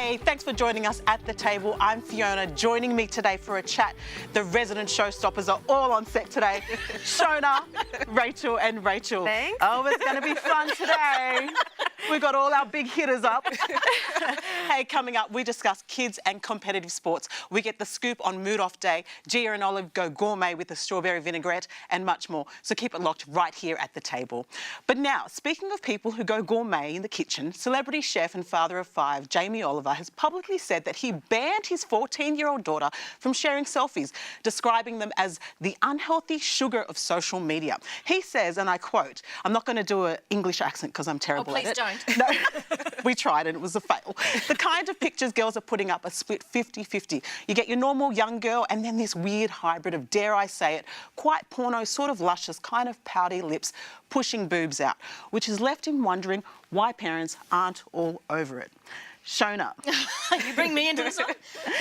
Hey, thanks for joining us at the table. I'm Fiona. Joining me today for a chat, the resident showstoppers are all on set today. Shona, Rachel and Rachel. Thanks. Oh, it's going to be fun today. We've got all our big hitters up. Hey, coming up, we discuss kids and competitive sports. We get the scoop on Mood Off Day. Gia and Olive go gourmet with the strawberry vinaigrette and much more. So keep it locked right here at the table. But now, speaking of people who go gourmet in the kitchen, celebrity chef and father of 5, Jamie Oliver, has publicly said that he banned his 14-year-old daughter from sharing selfies, describing them as the unhealthy sugar of social media. He says, and I quote, I'm not going to do an English accent because I'm terrible at it. Please don't. No, we tried and it was a fail. The kind of pictures girls are putting up are split 50-50. You get your normal young girl and then this weird hybrid of, dare I say it, quite porno, sort of luscious, kind of pouty lips, pushing boobs out, which has left him wondering why parents aren't all over it. Shona. You bring me into this one?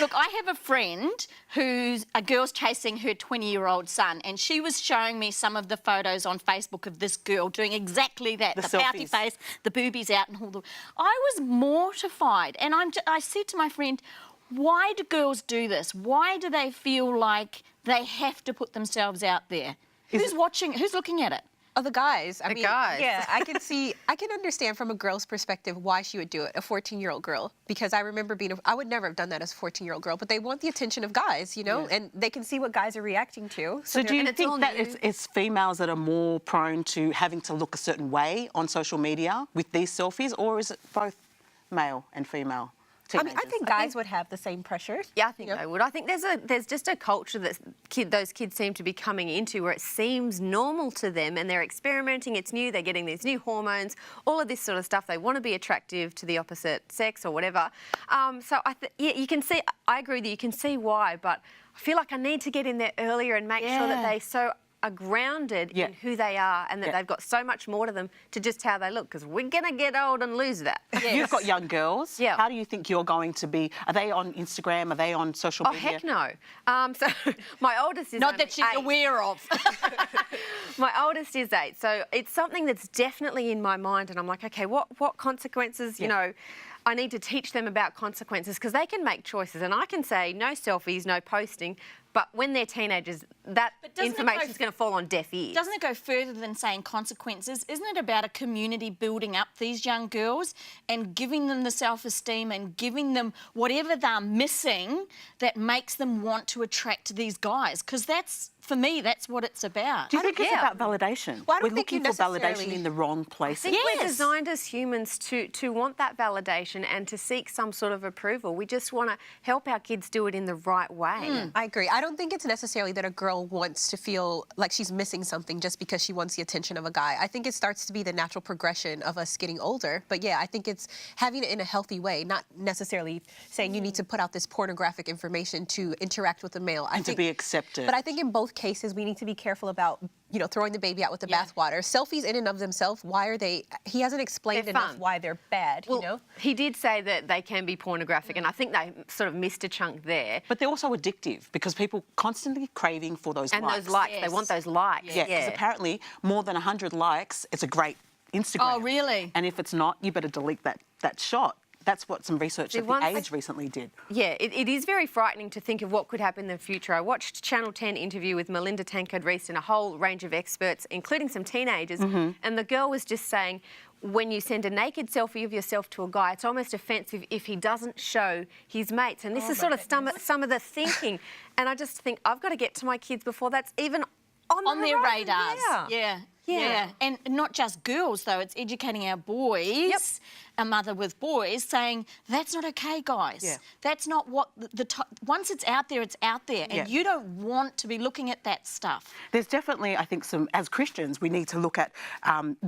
Look, I have a friend who's a girl's chasing her 20-year-old son, and she was showing me some of the photos on Facebook of this girl doing exactly that. The pouty face, the boobies out and all the... I was mortified, and I said to my friend, why do girls do this? Why do they feel like they have to put themselves out there? Who's watching? Who's looking at it? Oh, the guys. I mean, guys. Yeah, I can understand from a girl's perspective why she would do it, a 14-year-old girl. Because I remember I would never have done that as a 14-year-old girl, but they want the attention of guys, you know, yes. and they can see what guys are reacting to. So do you think that it's females that are more prone to having to look a certain way on social media with these selfies, or is it both male and female? I think guys would have the same pressure. Yeah, I think they would. I think there's just a culture that those kids seem to be coming into where it seems normal to them and they're experimenting, it's new, they're getting these new hormones, all of this sort of stuff. They want to be attractive to the opposite sex or whatever. So you can see, I agree that you can see why, but I feel like I need to get in there earlier and make sure that they are grounded in who they are and that they've got so much more to them to just how they look, because we're going to get old and lose that. Yes. You've got young girls. Yeah. How do you think you're going to be? Are they on Instagram? Are they on social media? Oh, heck no. So my oldest is Not that she's 8. aware of. My oldest is 8, so it's something that's definitely in my mind, and I'm like, okay, what consequences, you know, I need to teach them about consequences, because they can make choices, and I can say no selfies, no posting, but when they're teenagers, that information is going to fall on deaf ears. Doesn't it go further than saying consequences? Isn't it about a community building up these young girls and giving them the self-esteem and giving them whatever they're missing that makes them want to attract these guys? Because that's, for me, that's what it's about. Do you think it's about validation? Well, I don't we're think looking for validation in the wrong places. I think we're designed as humans to want that validation and to seek some sort of approval. We just want to help our kids do it in the right way. I agree. I don't think it's necessarily that a girl wants to feel like she's missing something just because she wants the attention of a guy. I think it starts to be the natural progression of us getting older. But yeah, I think it's having it in a healthy way, not necessarily saying you need to put out this pornographic information to interact with a male. And to be accepted. But I think in both cases, we need to be careful about, you know, throwing the baby out with the bathwater. Selfies in and of themselves, why are they... He hasn't explained enough why they're bad, well, you know? He did say that they can be pornographic, and I think they sort of missed a chunk there. But they're also addictive because people constantly craving for those likes. And those likes, they want those likes. Yeah, because apparently more than 100 likes, it's a great Instagram. Oh, really? And if it's not, you better delete that shot. That's what some research at The Age recently did. Yeah, it is very frightening to think of what could happen in the future. I watched Channel 10 interview with Melinda Tankard-Reese and a whole range of experts, including some teenagers, and the girl was just saying, when you send a naked selfie of yourself to a guy, it's almost offensive if he doesn't show his mates. And this is sort of some of the thinking. And I just think, I've got to get to my kids before that's even on their horizon. radars. Yeah. And not just girls, though. It's educating our boys, a mother with boys, saying, that's not okay, guys. Yeah. That's not what... Once it's out there, it's out there. And you don't want to be looking at that stuff. There's definitely, I think, as Christians, we need to look at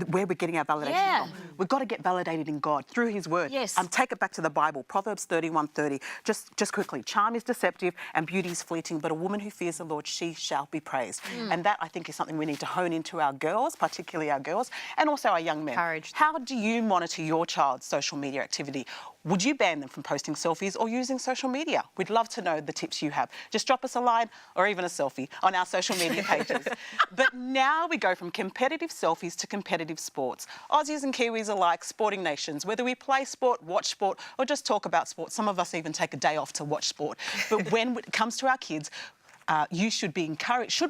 where we're getting our validation from. We've got to get validated in God, through his word. Yes. Take it back to the Bible, Proverbs 31:30. Just quickly, charm is deceptive and beauty is fleeting, but a woman who fears the Lord, she shall be praised. And that, I think, is something we need to hone into our girls, particularly our girls, and also our young men. Encouraged. How do you monitor your child child's social media activity? Would you ban them from posting selfies or using social media? We'd love to know the tips you have. Just drop us a line or even a selfie on our social media pages. But now we go from competitive selfies to competitive sports. Aussies and Kiwis are like sporting nations. Whether we play sport, watch sport, or just talk about sport, some of us even take a day off to watch sport. But when it comes to our kids, should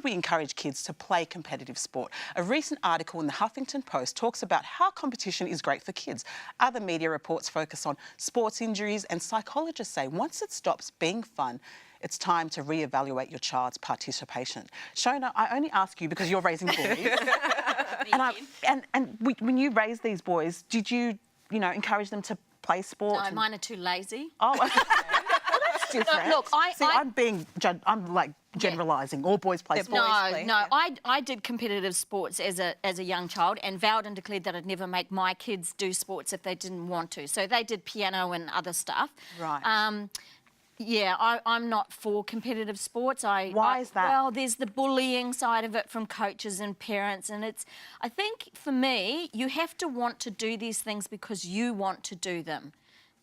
we encourage kids to play competitive sport? A recent article in the Huffington Post talks about how competition is great for kids. Other media reports focus on sports injuries, and psychologists say once it stops being fun, it's time to reevaluate your child's participation. Shona, I only ask you because you're raising boys. When you raised these boys, did you encourage them to play sport? No, mine are too lazy. Oh, okay. Different. Look, I'm like generalising. All boys play sport. I did competitive sports as a young child and vowed and declared that I'd never make my kids do sports if they didn't want to. So they did piano and other stuff. Right. Yeah, I'm not for competitive sports. Why is that? Well, there's the bullying side of it from coaches and parents, and I think for me, you have to want to do these things because you want to do them.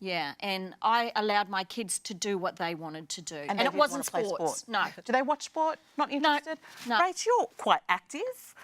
Yeah, and I allowed my kids to do what they wanted to do. And it wasn't sports. No. Do they watch sport? Not interested? No. Rach, you're quite active.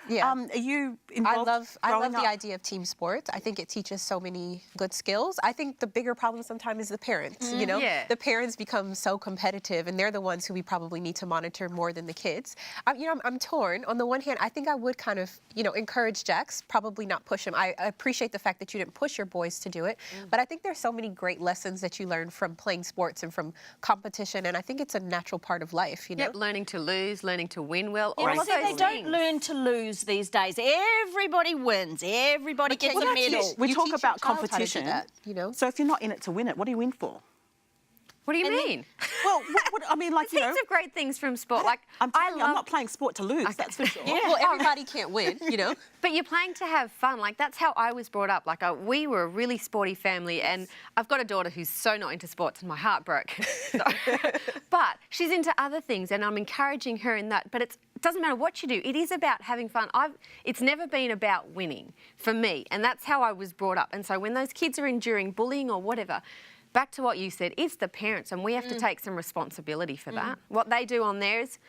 Yeah. Are you involved? I love the idea of team sports. I think it teaches so many good skills. I think the bigger problem sometimes is the parents, Yeah. The parents become so competitive, and they're the ones who we probably need to monitor more than the kids. I'm torn. On the one hand, I think I would kind of, encourage Jax, probably not push him. I appreciate the fact that you didn't push your boys to do it, but I think there's so many great lessons that you learn from playing sports and from competition, and I think it's a natural part of life, Yep, learning to lose, learning to win well, all Yeah, of those they things. don't learn to lose these days. Everybody wins. Everybody gets a medal. We talk about child how to do competition. that, So if you're not in it to win it, what are you in for? What do you mean? Well, I mean, like, Heaps of great things from sport. Like I'm not playing sport to lose, that's for sure. Well, everybody can't win, But you're playing to have fun. Like, that's how I was brought up. Like, we were a really sporty family, and I've got a daughter who's so not into sports, and my heart broke. But she's into other things, and I'm encouraging her in that. But it doesn't matter what you do. It is about having fun. It's never been about winning for me, and that's how I was brought up. And so when those kids are enduring bullying or whatever, back to what you said, it's the parents, and we have to take some responsibility for that. What they do on theirs,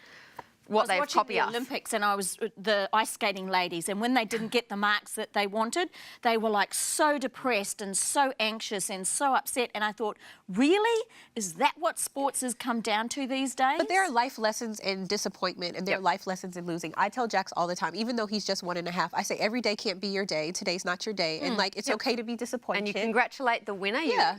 what they've copied the us. Olympics, and I was the ice skating ladies, and when they didn't get the marks that they wanted, they were like so depressed and so anxious and so upset. And I thought, really, is that what sports has come down to these days? But there are life lessons in disappointment, and there are life lessons in losing. I tell Jax all the time, even though he's just 1.5, I say every day can't be your day. Today's not your day, and it's okay to be disappointed. And you congratulate the winner. Yeah.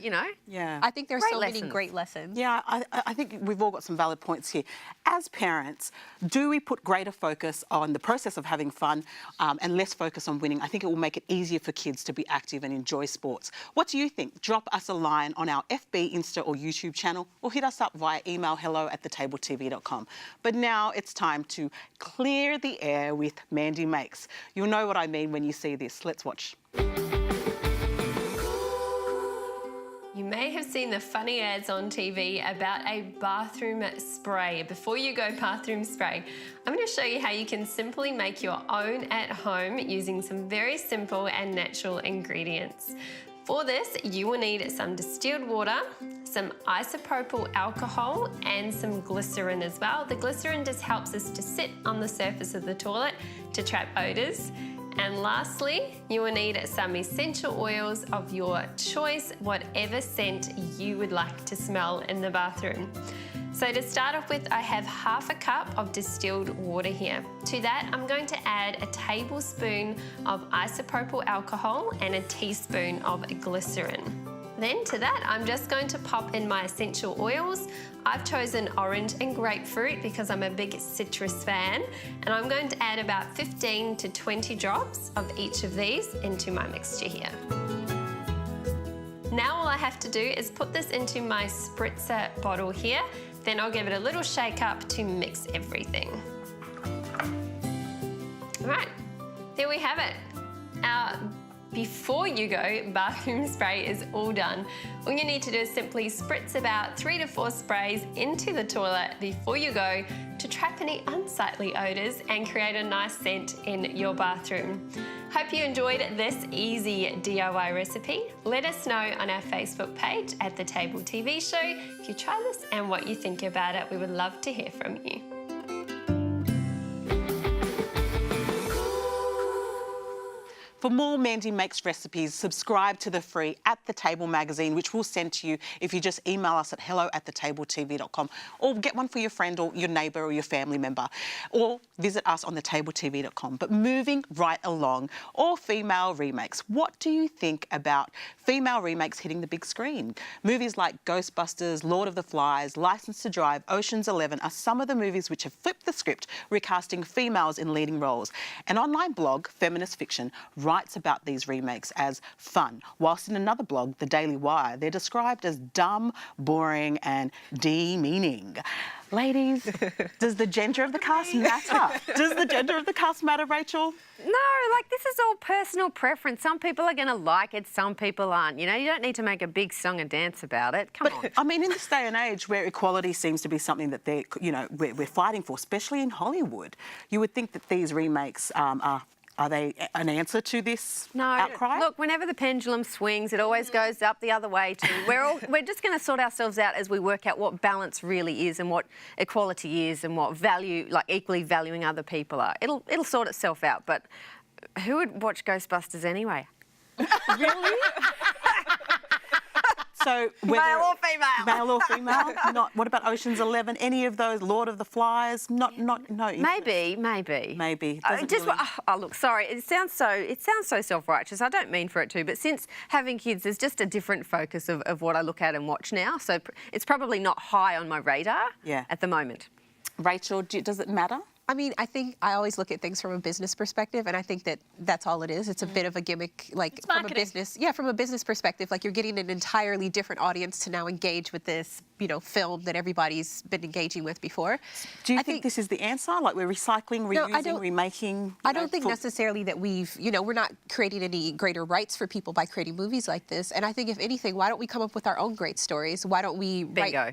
Yeah. I think there's Great so many lessons. great lessons. Yeah, I think we've all got some valid points here. As parents, do we put greater focus on the process of having fun and less focus on winning? I think it will make it easier for kids to be active and enjoy sports. What do you think? Drop us a line on our FB, Insta or YouTube channel, or hit us up via email hello@thetabletv.com. But now it's time to clear the air with Mandy Makes. You'll know what I mean when you see this. Let's watch. You may have seen the funny ads on TV about a bathroom spray. Before you go bathroom spray, I'm going to show you how you can simply make your own at home using some very simple and natural ingredients. For this, you will need some distilled water, some isopropyl alcohol, and some glycerin as well. The glycerin just helps us to sit on the surface of the toilet to trap odours. And lastly, you will need some essential oils of your choice, whatever scent you would like to smell in the bathroom. So to start off with, I have half a cup of distilled water here. To that, I'm going to add a tablespoon of isopropyl alcohol and a teaspoon of glycerin. Then to that, I'm just going to pop in my essential oils. I've chosen orange and grapefruit because I'm a big citrus fan, and I'm going to add about 15 to 20 drops of each of these into my mixture here. Now all I have to do is put this into my spritzer bottle here, then I'll give it a little shake up to mix everything. All right, there we have it. Our before you go bathroom spray is all done. All you need to do is simply spritz about 3 to 4 sprays into the toilet before you go to trap any unsightly odours and create a nice scent in your bathroom. Hope you enjoyed this easy DIY recipe. Let us know on our Facebook page at The Table TV Show if you try this and what you think about it. We would love to hear from you. For more Mandy Makes recipes, subscribe to the free At The Table magazine, which we'll send to you if you just email us at hello@thetabletv.com, or get one for your friend or your neighbour or your family member, or visit us on thetabletv.com. But moving right along, all female remakes. What do you think about female remakes hitting the big screen? Movies like Ghostbusters, Lord of the Flies, Licence to Drive, Ocean's 11 are some of the movies which have flipped the script, recasting females in leading roles. An online blog, Feminist Fiction, writes about these remakes as fun, whilst in another blog, The Daily Wire, they're described as dumb, boring and demeaning. Ladies, does the gender of the cast matter? Does the gender of the cast matter, Rachel? No, like this is all personal preference. Some people are going to like it, some people aren't. You know, you don't need to make a big song and dance about it. Come on. I mean, in this day and age where equality seems to be something that they're, you know, we're fighting for, especially in Hollywood, you would think that these remakes are they an answer to this outcry? Look, whenever the pendulum swings, it always goes up the other way too. We're just going to sort ourselves out as we work out what balance really is and what equality is and what value, like equally valuing other people are. It'll sort itself out. But who would watch Ghostbusters anyway? Really? So male or female? Male or female? Not. What about Ocean's 11? Any of those? Lord of the Flies? No. Maybe. Doesn't Just really... oh look, sorry. It sounds so self-righteous. I don't mean for it to, but since having kids, there's just a different focus of what I look at and watch now. So it's probably not high on my radar at the moment. Rachel, does it matter? I mean, I think I always look at things from a business perspective, and I think that that's all it is. It's a bit of a gimmick, like from a business perspective. Like you're getting an entirely different audience to now engage with this, you know, film that everybody's been engaging with before. Do you think this is the answer? Like we're recycling, reusing, remaking? I don't think necessarily that we've, you know, we're not creating any greater rights for people by creating movies like this. And I think if anything, why don't we come up with our own great stories? Why don't we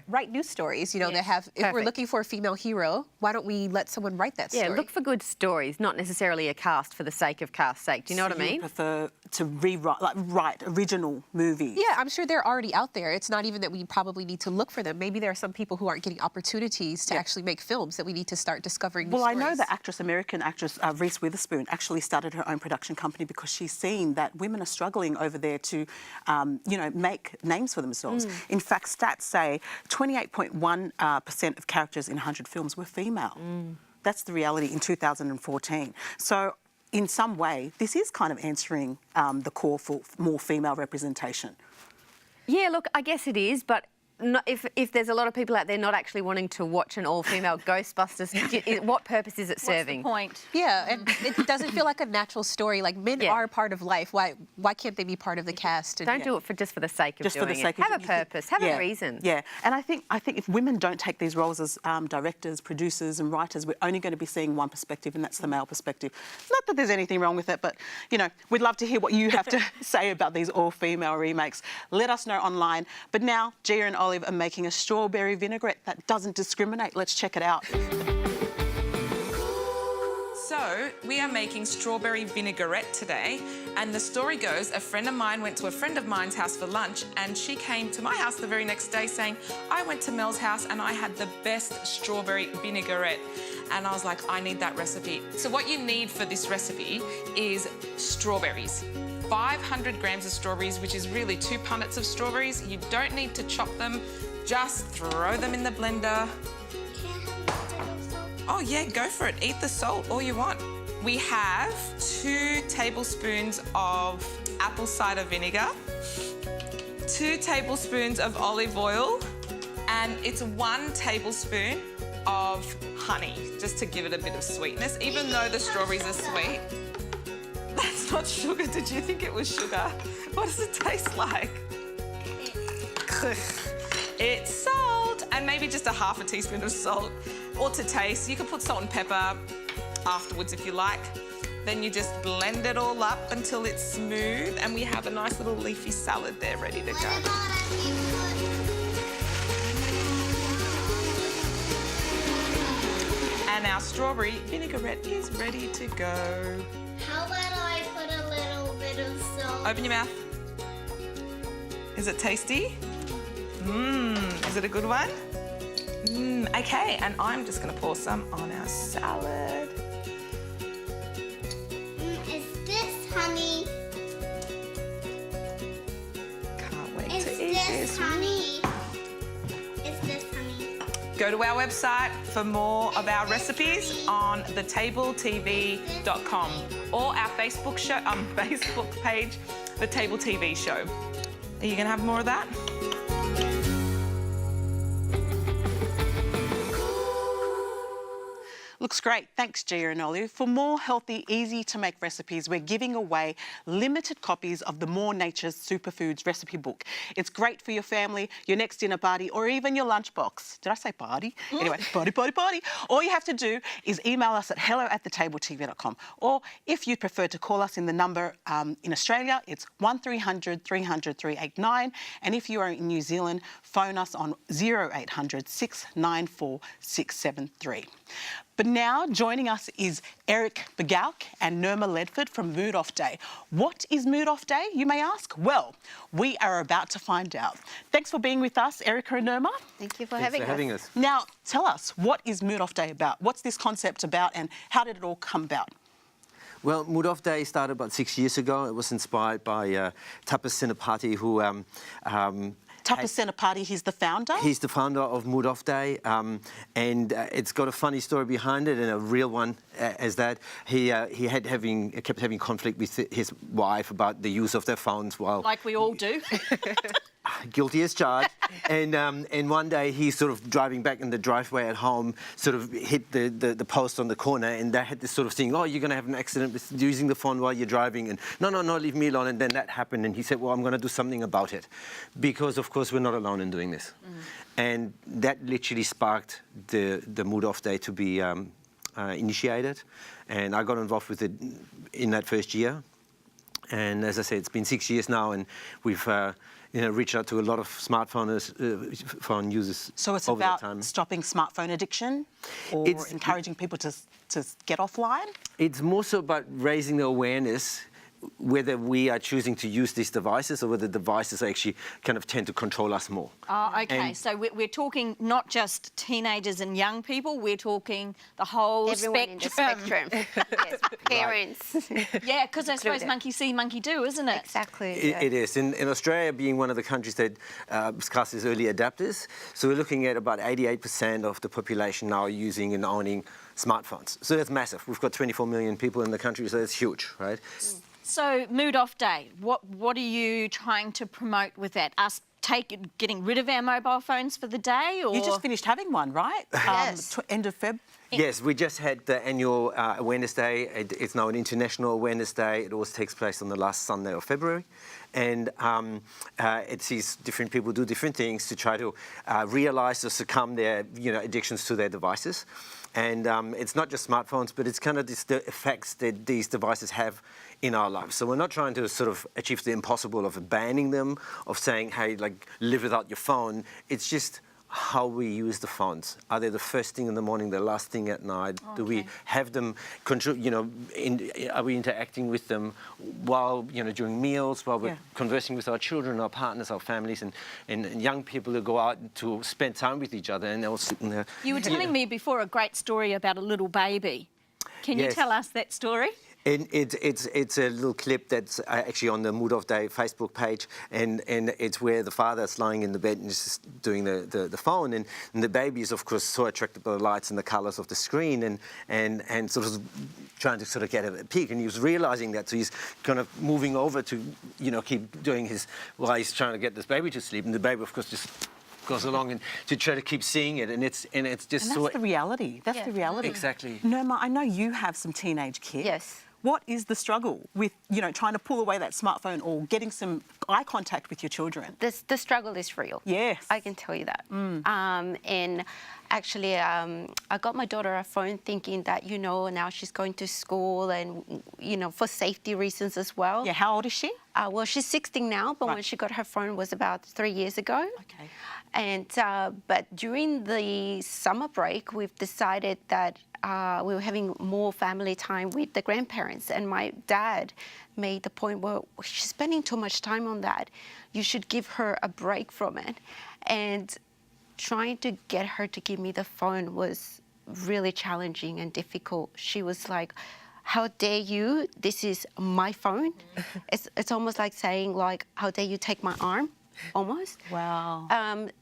write new stories? You know, that have. If we're looking for a female hero, why don't we let someone write that story? Yeah, look for good stories, not necessarily a cast for the sake of cast's sake. Do you know what I mean? You prefer to rewrite, like write original movies? Yeah, I'm sure they're already out there. It's not even that we probably need to look for them. Maybe there are some people who aren't getting opportunities to actually make films that we need to start discovering new stories. I know the American actress Reese Witherspoon actually started her own production company because she's seen that women are struggling over there to, you know, make names for themselves. In fact, stats say 28.1% of characters in 100 films were female. That's the reality in 2014. So in some way, this is kind of answering the call for more female representation. Yeah, look, I guess it is, but if there's a lot of people out there not actually wanting to watch an all-female Ghostbusters, what purpose is it serving? What's the point? Yeah, and it doesn't feel like a natural story. Like men are part of life. Why can't they be part of the cast? And, don't do it just for the sake of doing it. Have a purpose. Have a reason. Yeah, and I think if women don't take these roles as directors, producers, and writers, we're only going to be seeing one perspective, and that's the male perspective. Not that there's anything wrong with it, but you know, we'd love to hear what you have to say about these all-female remakes. Let us know online. But now, Gia and Olive are making a strawberry vinaigrette that doesn't discriminate. Let's check it out. So, we are making strawberry vinaigrette today, and the story goes, a friend of mine went to a friend of mine's house for lunch, and she came to my house the very next day saying, I went to Mel's house and I had the best strawberry vinaigrette. And I was like, I need that recipe. So what you need for this recipe is strawberries. 500 grams of strawberries, which is really 2 punnets of strawberries. You don't need to chop them, just throw them in the blender. Oh yeah, go for it. Eat the salt all you want. We have 2 tablespoons of apple cider vinegar, 2 tablespoons of olive oil, and it's 1 tablespoon of honey, just to give it a bit of sweetness, even though the strawberries are sweet. That's not sugar. Did you think it was sugar? What does it taste like? It's salt, and maybe just a half a teaspoon of salt, or to taste. You can put salt and pepper afterwards if you like. Then you just blend it all up until it's smooth, and we have a nice little leafy salad there ready to go. And our strawberry vinaigrette is ready to go. How about I put Open your mouth. Is it tasty? Is it a good one? Okay, and I'm just going to pour some on our salad. Is this honey? Can't wait Is to eat this this. honey? Is this honey? Go to our website for more of our recipes on thetabletv.com or our Facebook page, The Table TV Show. Are you going to have more of that? Looks great. Thanks, Gia and Olive. For more healthy, easy-to-make recipes, we're giving away limited copies of the More Nature's Superfoods recipe book. It's great for your family, your next dinner party, or even your lunchbox. Did I say party? Anyway, party. All you have to do is email us at hello@thetabletv.com. Or if you prefer to call us in the number in Australia, it's 1300 300 389. And if you are in New Zealand, phone us on 0800 694 673. But now joining us is Eric Begauk and Nirma Ledford from Mood Off Day. What is Mood Off Day, you may ask? Well, we are about to find out. Thanks for being with us, Erica and Nirma. Thank you for Thanks having for having us. Now, tell us, what is Mood Off Day about? What's this concept about and how did it all come about? Well, Mood Off Day started about 6 years ago. It was inspired by Tapas Sinapati, who Tapas Senapati, he's the founder? He's the founder of Mood Off Day, and it's got a funny story behind it and a real one, as that he kept having conflict with his wife about the use of their phones while Like we all do. guilty as charged. And one day he's sort of driving back in the driveway at home, sort of hit the post on the corner, and they had this sort of thing, oh, you're going to have an accident with using the phone while you're driving, and no, leave me alone. And then that happened, and he said, well, I'm going to do something about it, because of course we're not alone in doing this. And that literally sparked the Mood Off Day to be initiated, and I got involved with it in that first year. And as I said, it's been 6 years now, and we've reached out to a lot of phone users. So it's over that about time. stopping smartphone addiction or encouraging people to get offline? It's more so about raising the awareness whether we are choosing to use these devices or whether devices actually kind of tend to control us more. Oh, okay. And- So we're talking not just teenagers and young people, we're talking the whole Everyone in the spectrum. Yes, parents. Yeah, because I suppose Included. monkey see, monkey do, isn't it? Exactly. It is. In Australia, being one of the countries that classes early adapters, so we're looking at about 88% of the population now using and owning smartphones. So that's massive. We've got 24 million people in the country, so that's huge, right? So Mood Off Day, what are you trying to promote with that? Us getting rid of our mobile phones for the day, or You just finished having one, right? Yes. End of Feb. Yes, we just had the annual Awareness Day. It's now an International Awareness Day. It always takes place on the last Sunday of February. And it sees different people do different things to try to realise or succumb their addictions to their devices. And it's not just smartphones, but it's kind of the effects that these devices have in our lives. So we're not trying to sort of achieve the impossible of banning them, of saying, hey, like, live without your phone. It's just how we use the phones. Are they the first thing in the morning, the last thing at night? Okay. Do we have them, are we interacting with them while, during meals, while we're conversing with our children, our partners, our families, and young people who go out to spend time with each other, and they'll sit in there. you were telling me before a great story about a little baby. Can you Yes. tell us that story? And it's a little clip that's actually on the Mood Off Day Facebook page, and it's where the father's lying in the bed and is just doing the phone, and the baby is, of course, so attracted by the lights and the colours of the screen, and sort of trying to sort of get a peek, and he was realising that, so he's kind of moving over to, keep doing while he's trying to get this baby to sleep, and the baby, of course, just goes along and to try to keep seeing it, and it's just And that's the reality. That's the reality. Exactly. Nirma, I know you have some teenage kids. Yes. What is the struggle with, trying to pull away that smartphone or getting some eye contact with your children? The struggle is real. Yes. I can tell you that. And actually, I got my daughter a phone thinking that, now she's going to school and, for safety reasons as well. Yeah, how old is she? Well, she's 16 now, but when Right. she got her phone was about 3 years ago. Okay. And but during the summer break, we've decided that we were having more family time with the grandparents, and my dad made the point, well, she's spending too much time on that. You should give her a break from it. And trying to get her to give me the phone was really challenging and difficult. She was like, how dare you? This is my phone. It's almost like saying, like, how dare you take my arm, almost. Wow.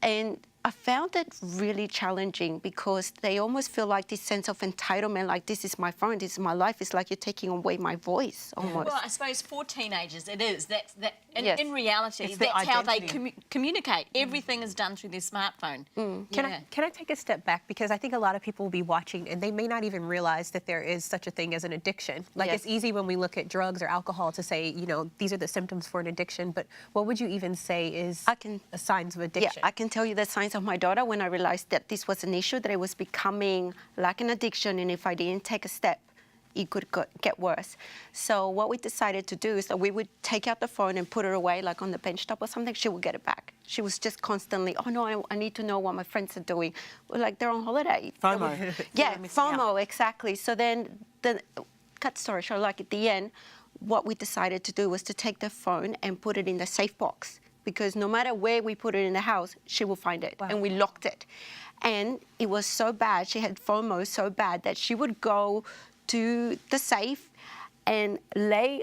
And I found it really challenging because they almost feel like this sense of entitlement, like this is my phone, this is my life. It's like you're taking away my voice, almost. Well, I suppose for teenagers it is. Yes. In reality, It's their that's how they identity. communicate. Everything is done through their smartphone. Can I take a step back? Because I think a lot of people will be watching and they may not even realize that there is such a thing as an addiction. Like Yes. it's easy when we look at drugs or alcohol to say, you know, these are the symptoms for an addiction, but what would you even say is the signs of addiction? Yeah, I can tell you the signs of my daughter when I realized that this was an issue, that it was becoming like an addiction, and if I didn't take a step, it could get worse. So what we decided to do is that we would take out the phone and put her away, like on the bench top or something. She would get it back. She was just constantly, oh no, I need to know what my friends are doing. We're like, they're on holiday. FOMO. Yeah, missing out. FOMO, exactly. So then, cut story short, like at the end, what we decided to do was to take the phone and put it in the safe box, because no matter where we put it in the house, she will find it. And we locked it. And it was so bad, she had FOMO so bad that she would go to the safe and lay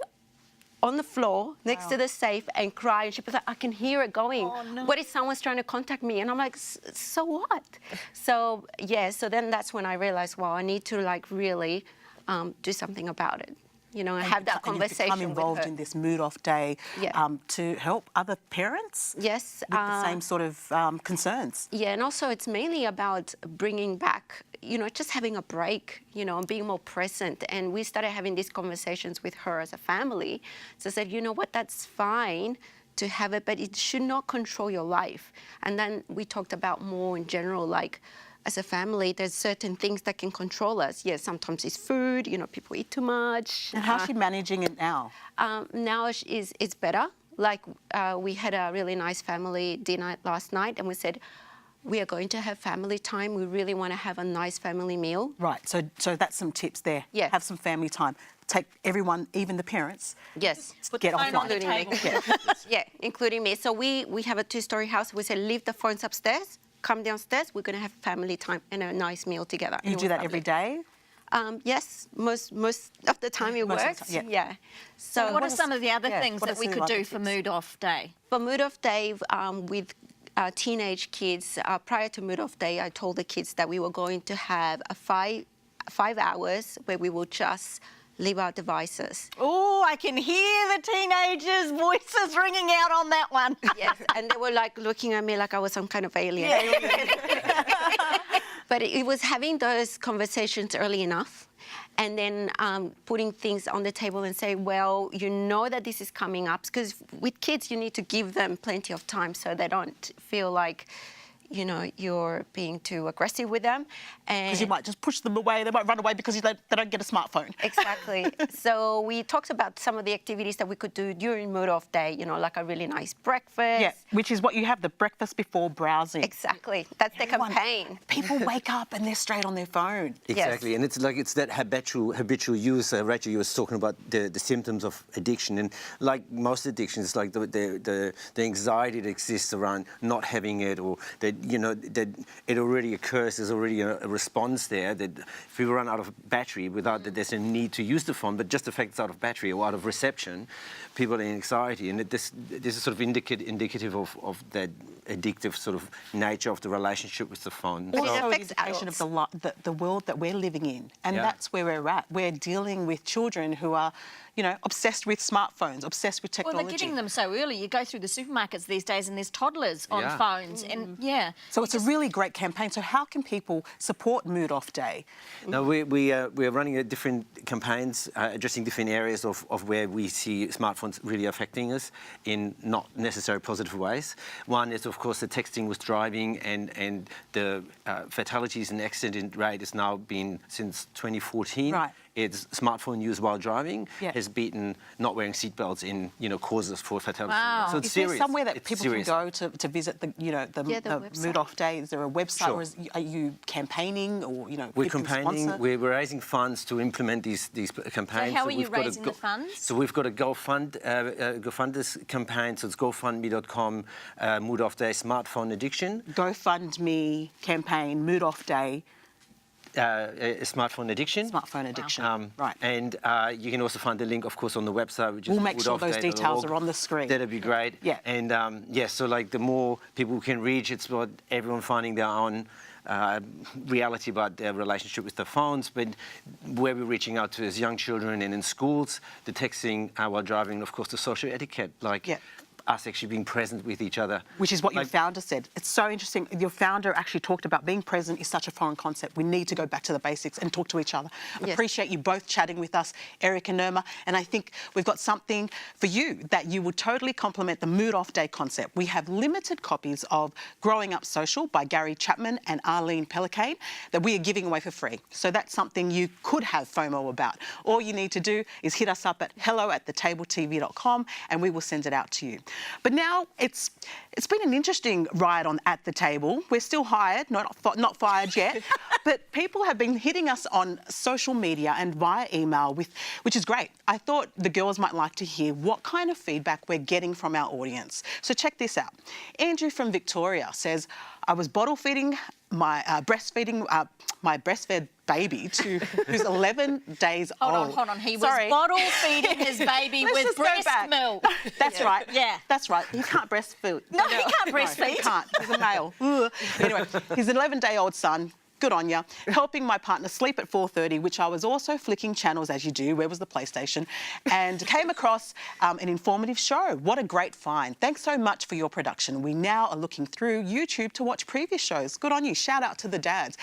on the floor next to the safe and cry. And she was like, I can hear it going. Oh, no. What if someone's trying to contact me? And I'm like, so what? So, yeah, so then that's when I realized, well, I need to like really do something about it. You know, and have that conversation And you've become involved with her. in this mood off day Yeah. to help other parents Yes. with the same sort of concerns. Yeah, and also it's mainly about bringing back, you know, just having a break, you know, and being more present. And we started having these conversations with her as a family. So I said, you know what, that's fine to have it, but it should not control your life. And then we talked about more in general, like, as a family, there's certain things that can control us. Yes, sometimes it's food, you know, people eat too much. And how's she managing it now? Now it's better. Like we had a really nice family dinner last night, and we said, we are going to have family time. We really want to have a nice family meal. Right, so that's some tips there. Yeah. Have some family time. Take everyone, even the parents, Yes. Put get the phone on offline. the Including table. me. Yeah, including me. So we have a 2-story house. We said, leave the phones upstairs, come downstairs. We're going to have family time and a nice meal together. You It do was that every lovely. day? Yes, most of the time it Most of the works. time, Yeah. So What are some of the other yeah, things what are that we some could other do for tips? Mood Off Day? for Mood Off Day, with teenage kids, prior to Mood Off Day, I told the kids that we were going to have a 5 hours where we will just leave our devices. Oh, I can hear the teenagers' voices ringing out on that one. Yes, and they were like looking at me like I was some kind of alien. But it was having those conversations early enough, and then putting things on the table and say, well, you know that this is coming up, because with kids you need to give them plenty of time so they don't feel like, you know, you're being too aggressive with them. Because you might just push them away. They might run away because they don't get a smartphone. Exactly. So we talked about some of the activities that we could do during Mood Off Day, you know, like a really nice breakfast. Yeah, which is what you have, the breakfast before browsing. Exactly. That's the Everyone- campaign. People wake up and they're straight on their phone. Exactly, and it's like it's that habitual use. Rachel, you were talking about the symptoms of addiction, and like most addictions, like the anxiety that exists around not having it, or that that it already occurs. There's already a response there. That if we run out of battery, without that, there's a need to use the phone, but just the fact it's out of battery or out of reception, people are in anxiety, and this is sort of indicative of that addictive sort of nature of the relationship with the phone. Well, Also it an affects indication of the world that we're living in. And Yeah. that's where we're at. We're dealing with children who are, obsessed with smartphones, obsessed with Well, technology. they're getting them so early. You go through the supermarkets these days and there's toddlers on Yeah. phones. And yeah. So it's a really great campaign. So how can people support Mood Off Day? Now, we are running different campaigns addressing different areas of where we see smartphones really affecting us in not necessarily positive ways. One is, of course, the texting with driving, and the fatalities and accident rate has now been since 2014. Right. it's smartphone use while driving Yeah. has beaten not wearing seatbelts in, causes for fatalities. Wow. So it's Is there serious. somewhere that It's people serious. can go to visit the website. Mood Off Day? Is there a website, Sure. or are you campaigning, or We're people can campaigning. sponsor? We're raising funds to implement these campaigns. how are you we've got a raising the funds? So we've got a GoFund campaign. So it's GoFundMe.com. Mood Off Day Smartphone Addiction. GoFundMe campaign, Mood Off Day, Smartphone addiction. smartphone addiction. Right. And you can also find the link, of course, on the website, which is We'll make sure those details moodoffday.org. are on the screen. That'd be great. Yeah. And so like the more people we can reach, it's about everyone finding their own reality about their relationship with their phones, but where we're reaching out to is young children and in schools, the texting while driving, of course, the social etiquette, like Yeah. us actually being present with each other. Which is what your Like- founder said. It's so interesting. Your founder actually talked about being present is such a foreign concept. We need to go back to the basics and talk to each other. Yes. Appreciate you both chatting with us, Eric and Nirma. And I think we've got something for you that you would totally complement the Mood Off Day concept. We have limited copies of Growing Up Social by Gary Chapman and Arlene Pellicane that we are giving away for free. So that's something you could have FOMO about. All you need to do is hit us up at hello@thetabletv.com and we will send it out to you. But now it's been an interesting ride on At the Table. We're still hired, not fired yet, but people have been hitting us on social media and via email, which is great. I thought the girls might like to hear what kind of feedback we're getting from our audience. So check this out. Andrew from Victoria says, I was bottle feeding my breastfed baby who's 11 days old. Hold on. He Sorry. was bottle feeding his baby Let's with just go breast back. milk. That's right. Yeah. That's right. He can't breastfeed. No, he can't No, breastfeed. he can't. He's a male. Ugh. Anyway, his 11-day-old son, good on ya, helping my partner sleep at 4:30, which I was also flicking channels as you do. Where was the PlayStation? And came across an informative show. What a great find. Thanks so much for your production. We now are looking through YouTube to watch previous shows. Good on you. Shout out to the dads.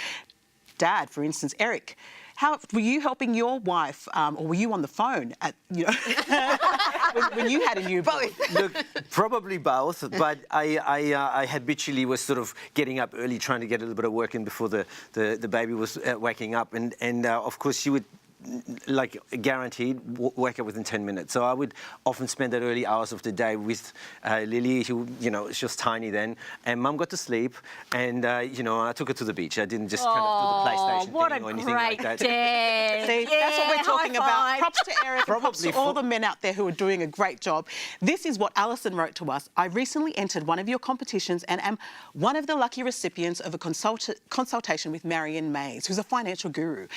Dad, for instance, Eric. How were you helping your wife, or were you on the phone at when you had a newborn? Look, probably both, but I habitually was sort of getting up early, trying to get a little bit of work in before the baby was waking up, and of course she would, like guaranteed, wake up within 10 minutes. So I would often spend the early hours of the day with Lily, who, she was tiny then, and Mum got to sleep, and, I took her to the beach. I didn't just kind of do the PlayStation what thing a or anything like great that. dad. See, that's what we're talking high about. five. Props to Eric and props to Probably all the men out there who are doing a great job. This is what Alison wrote to us. I recently entered one of your competitions and am one of the lucky recipients of a consultation with Marion Mays, who's a financial guru.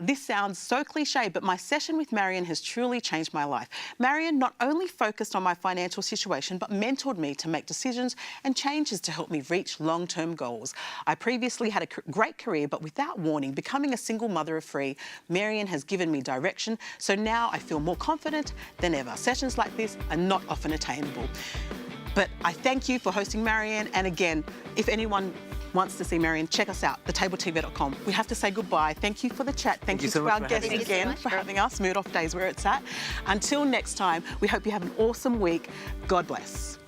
This sounds so cliche, but my session with Marion has truly changed my life. Marion not only focused on my financial situation, but mentored me to make decisions and changes to help me reach long-term goals. I previously had a great career, but without warning, becoming a single mother of three, Marion has given me direction, so now I feel more confident than ever. Sessions like this are not often attainable. But I thank you for hosting Marion, and again, if anyone wants to see Marion, check us out, thetabletv.com. We have to say goodbye. Thank you for the chat. Thank you so to much our for guests having us. again Thank you so for much. having us. Mood Off Days where it's at. Until next time, we hope you have an awesome week. God bless.